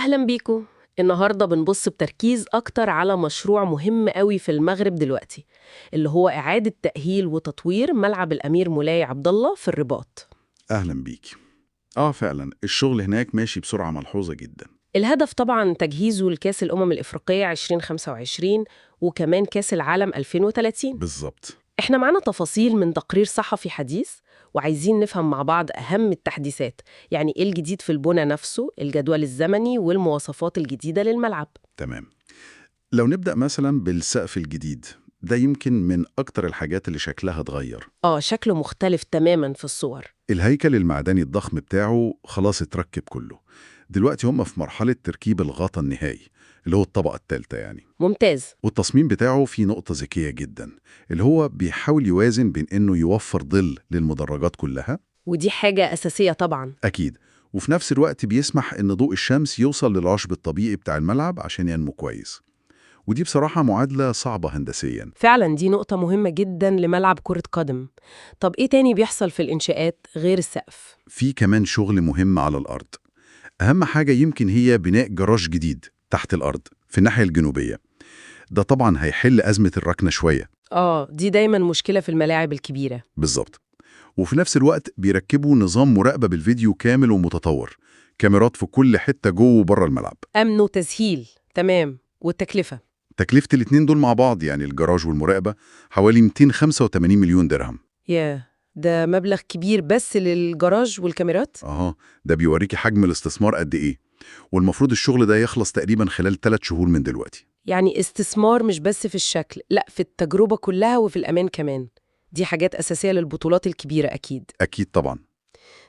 أهلا بيكو. النهاردة بنبص بتركيز أكتر على مشروع مهم قوي في المغرب دلوقتي، اللي هو إعادة تأهيل وتطوير ملعب الأمير مولاي عبد الله في الرباط. أهلا بيكي. فعلا الشغل هناك ماشي بسرعة ملحوظة جدا. الهدف طبعا تجهيزه لكأس الأمم الإفريقية 2025 وكمان كأس العالم 2030. بالظبط. إحنا معانا تفاصيل من تقرير صحفي حديث، وعايزين نفهم مع بعض أهم التحديثات، يعني إيه الجديد في البنى نفسه، الجدول الزمني والمواصفات الجديدة للملعب. تمام. لو نبدأ مثلا بالسقف الجديد، ده يمكن من أكتر الحاجات اللي شكلها اتغير. شكله مختلف تماما في الصور. الهيكل المعدني الضخم بتاعه خلاص اتركب كله. دلوقتي هم في مرحلة تركيب الغطا النهائي، اللي هو الطبقة الثالثة يعني. ممتاز. والتصميم بتاعه فيه نقطة ذكية جدا، اللي هو بيحاول يوازن بين إنه يوفر ظل للمدرجات كلها. ودي حاجة أساسية طبعا. أكيد. وفي نفس الوقت بيسمح إن ضوء الشمس يوصل للعشب الطبيعي بتاع الملعب عشان ينمو كويس. ودي بصراحة معادلة صعبة هندسياً. فعلا دي نقطة مهمة جدا لملعب كرة قدم. طب إيه تاني بيحصل في الإنشاءات غير السقف؟ في كمان شغل مهم على الأرض. أهم حاجة يمكن هي بناء جراج جديد تحت الأرض في الناحية الجنوبية. ده طبعاً هيحل أزمة الركنة شوية. دي دايما مشكلة في الملاعب الكبيرة. بالظبط. وفي نفس الوقت بيركبوا نظام مراقبة بالفيديو كامل ومتطور، كاميرات في كل حتة جوه وبره الملعب. أمن وتسهيل، تمام. والتكلفة؟ تكلفة الاتنين دول مع بعض، يعني الجراج والمراقبة، حوالي 285 مليون درهم. ده مبلغ كبير بس للجراج والكاميرات؟ ده بيوريكي حجم الاستثمار قد إيه. والمفروض الشغل ده يخلص تقريبا خلال 3 شهور من دلوقتي. يعني استثمار مش بس في الشكل، لا في التجربة كلها وفي الأمان كمان. دي حاجات أساسية للبطولات الكبيرة أكيد. أكيد طبعا.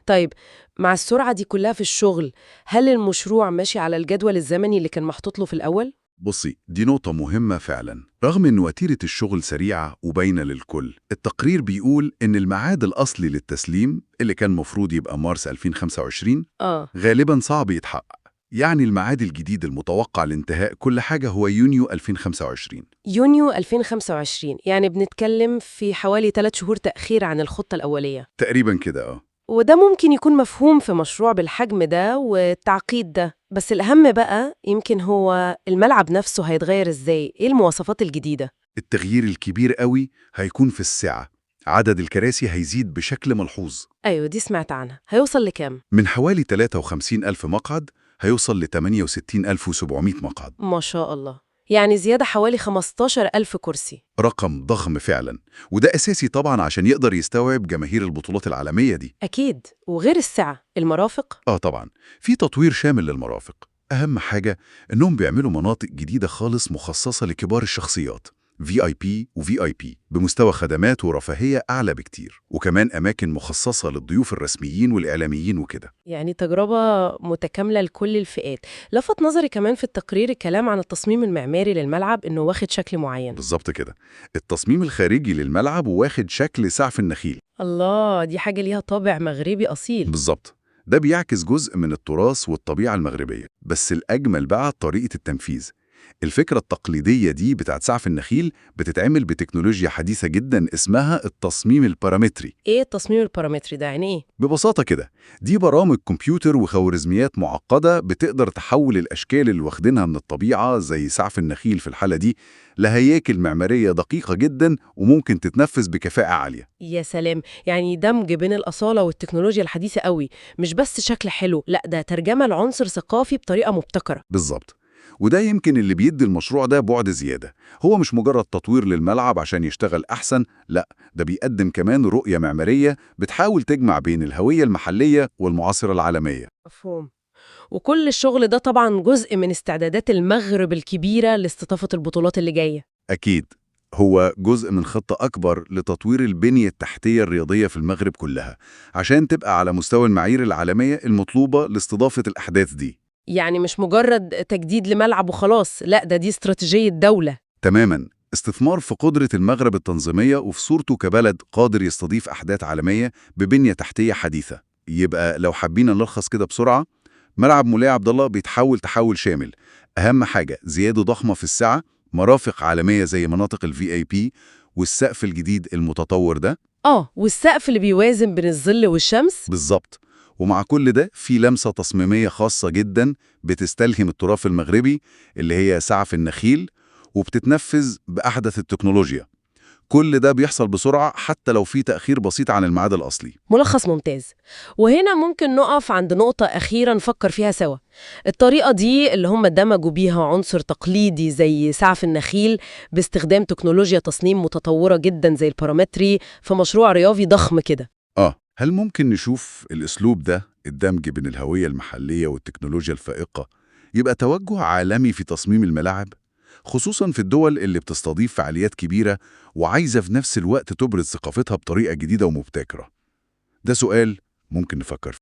طيب، مع السرعة دي كلها في الشغل، هل المشروع ماشي على الجدول الزمني اللي كان محطوط له في الأول؟ بصي، دي نقطة مهمة فعلا. رغم إن وتيرة الشغل سريعة وباينة للكل، التقرير بيقول إن الميعاد الأصلي للتسليم اللي كان مفروض يبقى مارس 2025 غالبا صعب يتحقق. يعني الميعاد الجديد المتوقع لانتهاء كل حاجة هو يونيو 2025. يونيو 2025، يعني بنتكلم في حوالي 3 شهور تأخير عن الخطة الأولية. تقريبا كده. وده ممكن يكون مفهوم في مشروع بالحجم ده والتعقيد ده، بس الأهم بقى يمكن هو الملعب نفسه هيتغير إزاي؟ إيه المواصفات الجديدة؟ التغيير الكبير قوي هيكون في السعة. عدد الكراسي هيزيد بشكل ملحوظ. أيوة، دي سمعت عنها. هيوصل لكام؟ من حوالي 53 ألف مقعد هيوصل ل 68,700 مقعد. ما شاء الله، يعني زيادة حوالي 15,000 كرسي. رقم ضخم فعلا. وده أساسي طبعا عشان يقدر يستوعب جماهير البطولات العالمية دي. أكيد. وغير السعة، المرافق؟ طبعا في تطوير شامل للمرافق. أهم حاجة إنهم بيعملوا مناطق جديدة خالص مخصصة لكبار الشخصيات، VIP و VIP، بمستوى خدمات ورفاهية أعلى بكتير، وكمان أماكن مخصصة للضيوف الرسميين والإعلاميين وكده. يعني تجربة متكاملة لكل الفئات. لفت نظري كمان في التقرير الكلام عن التصميم المعماري للملعب، إنه واخد شكل معين. بالظبط كده. التصميم الخارجي للملعب واخد شكل سقف النخيل. الله، دي حاجة ليها طابع مغربي أصيل. بالظبط. ده بيعكس جزء من التراث والطبيعة المغربية، بس الأجمل بقى طريقة التنفيذ. الفكرة التقليدية دي بتاعت سقف النخيل بتتعمل بتكنولوجيا حديثة جدا اسمها التصميم البارامتري. إيه التصميم البارامتري ده؟ يعني إيه؟ ببساطة كده، دي برامج كمبيوتر وخوارزميات معقدة بتقدر تحول الأشكال اللي واخدينها من الطبيعة زي سقف النخيل في الحالة دي لهياكل معمارية دقيقة جدا وممكن تتنفذ بكفاءة عالية. يا سلام، يعني دمج بين الأصالة والتكنولوجيا الحديثة قوي. مش بس شكل حلو، لا ده ترجمة لعنصر ثقافي بطريقة مبتكرة. بالظبط. وده يمكن اللي بيدي المشروع ده بعد زيادة. هو مش مجرد تطوير للملعب عشان يشتغل أحسن، لا، ده بيقدم كمان رؤية معمارية بتحاول تجمع بين الهوية المحلية والمعاصرة العالمية. مفهوم. وكل الشغل ده طبعا جزء من استعدادات المغرب الكبيرة لاستضافة البطولات اللي جاية. أكيد. هو جزء من خطة أكبر لتطوير البنية التحتية الرياضية في المغرب كلها، عشان تبقى على مستوى المعايير العالمية المطلوبة لاستضافة الأحداث دي. يعني مش مجرد تجديد لملعب وخلاص، لا ده دي استراتيجية دولة. تماماً. استثمار في قدرة المغرب التنظيمية وفي صورته كبلد قادر يستضيف أحداث عالمية ببنية تحتية حديثة. يبقى لو حابين نلخص كده بسرعة، ملعب مولاي عبد الله بيتحول تحول شامل. أهم حاجة زيادة ضخمة في السعة، مرافق عالمية زي مناطق VIP، والسقف الجديد المتطور ده. والسقف اللي بيوازن بين الظل والشمس. بالظبط. ومع كل ده في لمسة تصميمية خاصة جدا بتستلهم التراث المغربي اللي هي سعف النخيل، وبتتنفذ بأحدث التكنولوجيا. كل ده بيحصل بسرعة حتى لو في تأخير بسيط عن الميعاد الأصلي. ملخص ممتاز. وهنا ممكن نقف عند نقطة أخيرة نفكر فيها سوا. الطريقة دي اللي هم دمجوا بيها عنصر تقليدي زي سعف النخيل باستخدام تكنولوجيا تصميم متطورة جدا زي البارامتري في مشروع رياضي ضخم كده. هل ممكن نشوف الأسلوب ده، الدمج بين الهوية المحلية والتكنولوجيا الفائقة، يبقى توجه عالمي في تصميم الملاعب؟ خصوصاً في الدول اللي بتستضيف فعاليات كبيرة وعايزة في نفس الوقت تبرز ثقافتها بطريقة جديدة ومبتكرة. ده سؤال ممكن نفكر